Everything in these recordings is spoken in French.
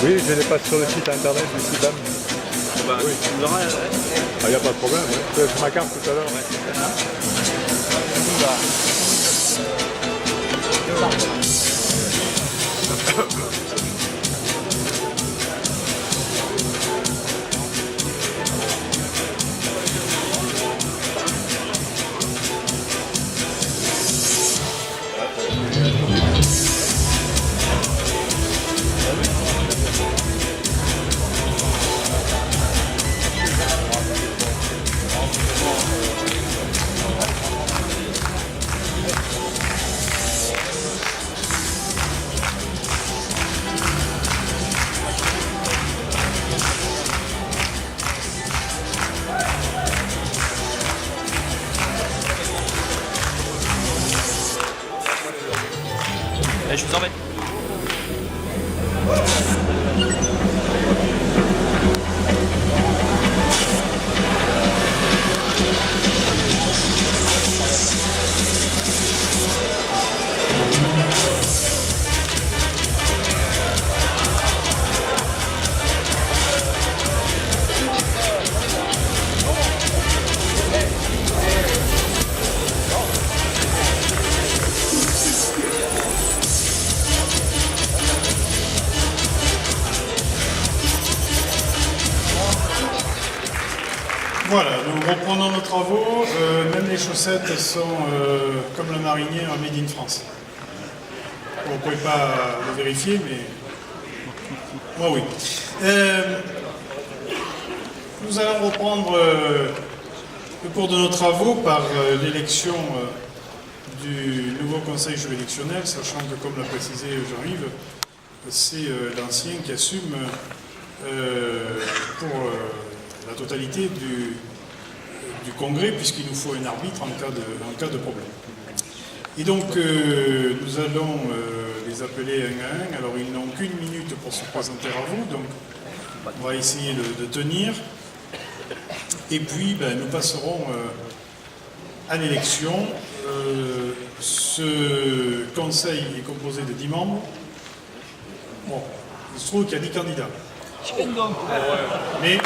Oui, je les passe sur le site internet du CIBAM. Bah, Oui. tu me l'auras, Il n'y a pas de problème, ouais. Je fais ma carte tout à l'heure. Allez, je vous embête. Voilà, nous reprenons nos travaux. Même les chaussettes sont, comme le marinier, en Made in France. Vous ne pouvez pas le vérifier, mais moi oui. Nous allons reprendre le cours de nos travaux par l'élection du nouveau conseil juridictionnel, sachant que, comme l'a précisé Jean-Yves, c'est l'ancien qui assume pour la totalité du congrès, puisqu'il nous faut un arbitre en cas de problème. Et donc, nous allons les appeler un à un. Alors, ils n'ont qu'une minute pour se présenter à vous, donc on va essayer de tenir. Et puis, nous passerons à l'élection. Ce conseil est composé de 10 membres. Bon, il se trouve qu'il y a 10 candidats. Mais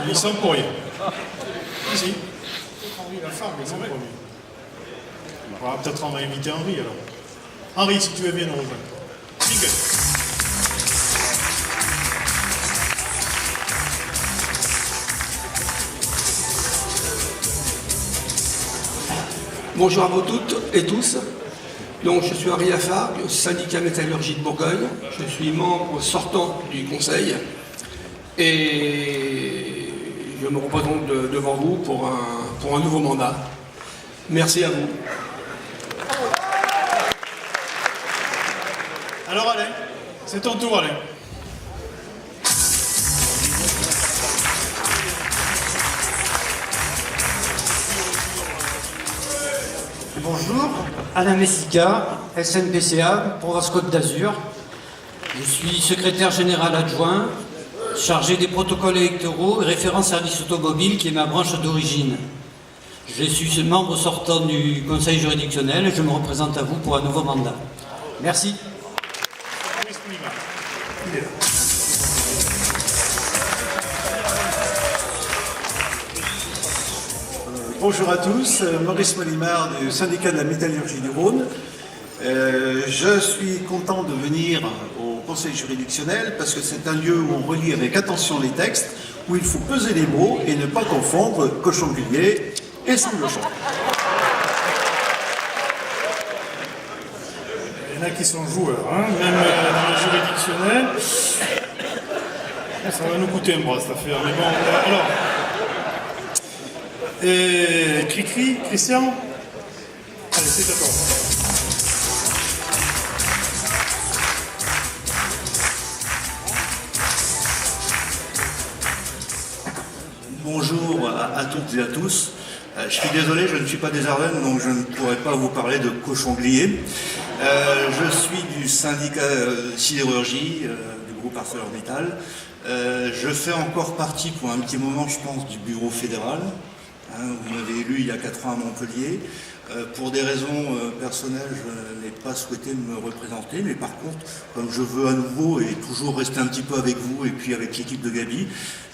ils y sont pour rien. Si. Henri Lafargue, ils sont pour rien. Voilà, peut-être on va inviter Henri alors. Henri, si tu veux bien nous rejoindre. Nickel. Bonjour à vous toutes et tous. Donc, je suis Henri Lafargue, syndicat métallurgie de Bourgogne. Je suis membre sortant du conseil et je me représente devant vous pour un nouveau mandat. Merci à vous. Alors Alain, c'est ton tour Alain. Bonjour, Alain Messica, SNPCA, Provence-Côte d'Azur. Je suis secrétaire général adjoint, chargé des protocoles électoraux et référent service automobile, qui est ma branche d'origine. Je suis membre sortant du conseil juridictionnel et je me représente à vous pour un nouveau mandat. Merci. Bonjour à tous, Maurice Molimard du syndicat de la métallurgie du Rhône. Je suis content de venir au conseil juridictionnel parce que c'est un lieu où on relit avec attention les textes, où il faut peser les mots et ne pas confondre cochon-culier et sanglochon. Il y en a qui sont joueurs, hein, même dans le juridictionnel. Ça va nous coûter un bras cette affaire, mais bon, alors... Cri-cri, Christian? Allez, c'est d'accord. Bonjour à toutes et à tous. Je suis désolé, je ne suis pas des Ardennes, donc je ne pourrai pas vous parler de cochon-glier. Je suis du syndicat sidérurgie du groupe ArcelorMittal. Je fais encore partie pour un petit moment, je pense, du bureau fédéral. Vous m'avez élu il y a 4 ans à Montpellier. Pour des raisons personnelles, je n'ai pas souhaité me représenter, mais par contre, comme je veux à nouveau et toujours rester un petit peu avec vous et puis avec l'équipe de Gabi,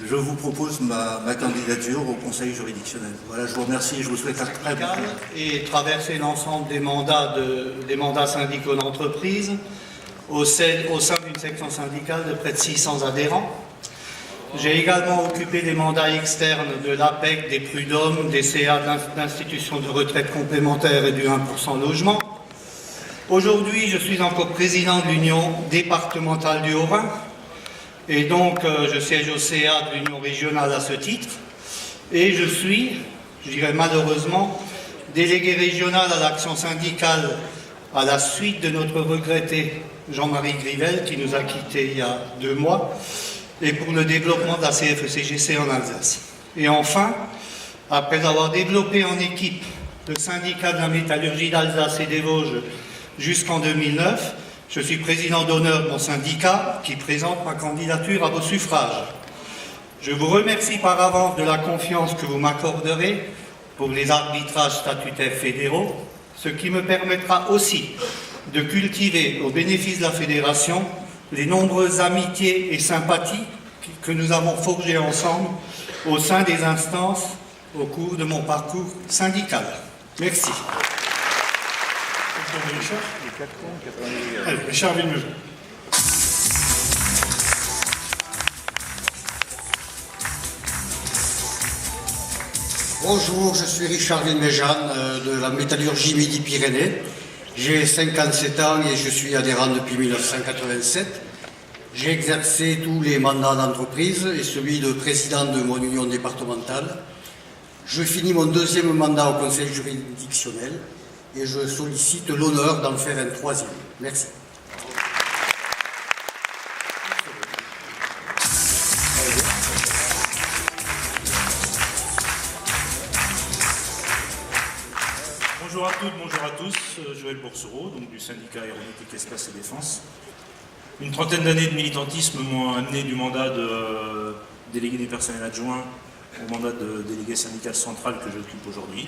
je vous propose ma candidature au Conseil juridictionnel. Voilà, je vous remercie et je vous souhaite un très bon travail. Et traverser l'ensemble des mandats syndicaux d'entreprise au sein d'une section syndicale de près de 600 adhérents. J'ai également occupé des mandats externes de l'APEC, des prud'hommes, des CA d'institutions de retraite complémentaire et du 1% logement. Aujourd'hui, je suis encore président de l'Union départementale du Haut-Rhin et donc je siège au CA de l'Union régionale à ce titre. Et je suis, je dirais malheureusement, délégué régional à l'action syndicale à la suite de notre regretté Jean-Marie Grivel qui nous a quittés il y a 2 mois. Et pour le développement de la CFE-CGC en Alsace. Et enfin, après avoir développé en équipe le syndicat de la métallurgie d'Alsace et des Vosges jusqu'en 2009, je suis président d'honneur de mon syndicat qui présente ma candidature à vos suffrages. Je vous remercie par avance de la confiance que vous m'accorderez pour les arbitrages statutaires fédéraux, ce qui me permettra aussi de cultiver au bénéfice de la fédération les nombreuses amitiés et sympathies que nous avons forgées ensemble au sein des instances au cours de mon parcours syndical. Merci. Allez, Richard Villemeux. Bonjour, je suis Richard Villemejane de la métallurgie Midi-Pyrénées. J'ai 57 ans et je suis adhérent depuis 1987. J'ai exercé tous les mandats d'entreprise et celui de président de mon union départementale. Je finis mon 2e mandat au conseil juridictionnel et je sollicite l'honneur d'en faire un 3e. Merci. Bonjour à toutes, bonjour à tous, Joël Boursereau, donc du syndicat Aéronautique, Espace et Défense. Une trentaine d'années de militantisme m'ont amené du mandat de délégué du personnel adjoint au mandat de délégué syndical central que j'occupe aujourd'hui.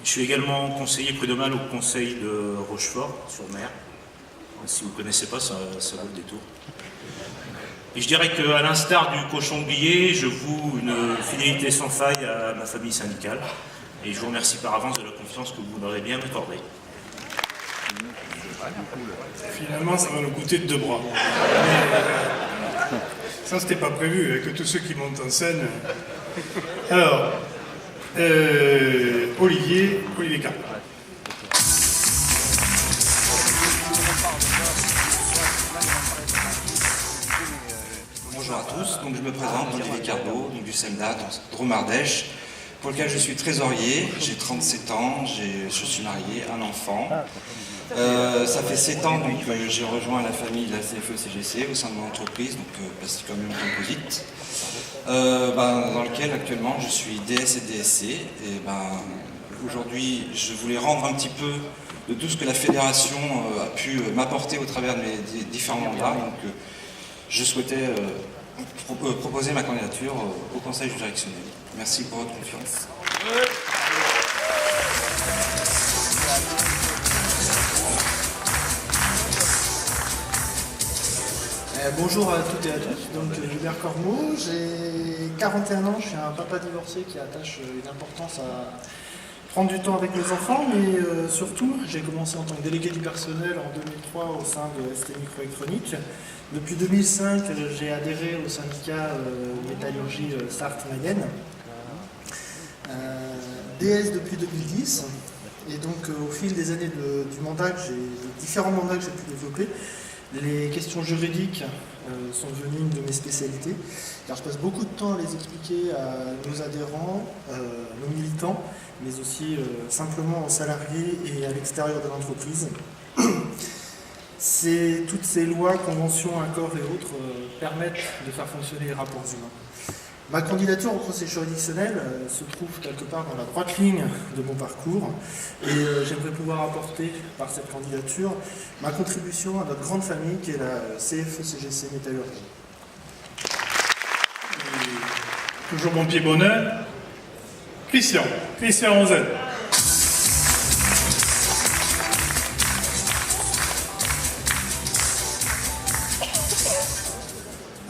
Je suis également conseiller prud'homal au conseil de Rochefort-sur-Mer. Si vous ne connaissez pas, ça vaut le détour. Et je dirais qu'à l'instar du cochon grillé, je voue une fidélité sans faille à ma famille syndicale. Et je vous remercie par avance de la confiance que vous m'aurez bien accordée. Finalement, ça va nous coûter 2 bras. Ça, c'était pas prévu, avec tous ceux qui montent en scène. Alors, Olivier Carpin. Bonjour à tous, donc je me présente, Olivier Carbo, donc du SEMDA, Drôme-Ardèche, pour lequel je suis trésorier, j'ai 37 ans, je suis marié, un enfant. Ça fait 7 ans donc j'ai rejoint la famille de la CFE-CGC au sein de mon entreprise, donc Plasticum Composite, dans lequel actuellement je suis DS et DSC. Et aujourd'hui, je voulais rendre un petit peu de tout ce que la fédération a pu m'apporter au travers de mes différents mandats. Donc je souhaitais proposer ma candidature au conseil juridictionnel. Merci pour votre confiance. Bonjour à toutes et à tous, donc Hubert Cormeau, j'ai 41 ans, je suis un papa divorcé qui attache une importance à prendre du temps avec mes enfants, mais surtout j'ai commencé en tant que délégué du personnel en 2003 au sein de ST Microélectronique. Depuis 2005, j'ai adhéré au syndicat métallurgie Sarthe-Mayenne, DS depuis 2010, et donc au fil des années du mandat, des différents mandats que j'ai pu développer, les questions juridiques sont devenues une de mes spécialités, car je passe beaucoup de temps à les expliquer à nos adhérents, nos militants, mais aussi simplement aux salariés et à l'extérieur de l'entreprise. Toutes ces lois, conventions, accords et autres permettent de faire fonctionner les rapports humains. Ma candidature au conseil juridictionnel se trouve quelque part dans la droite ligne de mon parcours et j'aimerais pouvoir apporter par cette candidature ma contribution à notre grande famille qui est la CFE-CGC Métallurgie. Toujours mon pied bonheur, Christian Onzen.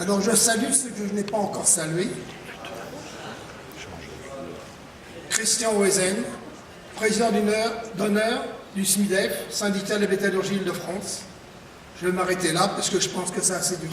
Alors je salue ceux que je n'ai pas encore salués. Christian Oezen, président d'honneur du SMIDEF, syndicat de métallurgie Île-de-France. Je vais m'arrêter là parce que je pense que c'est assez dur.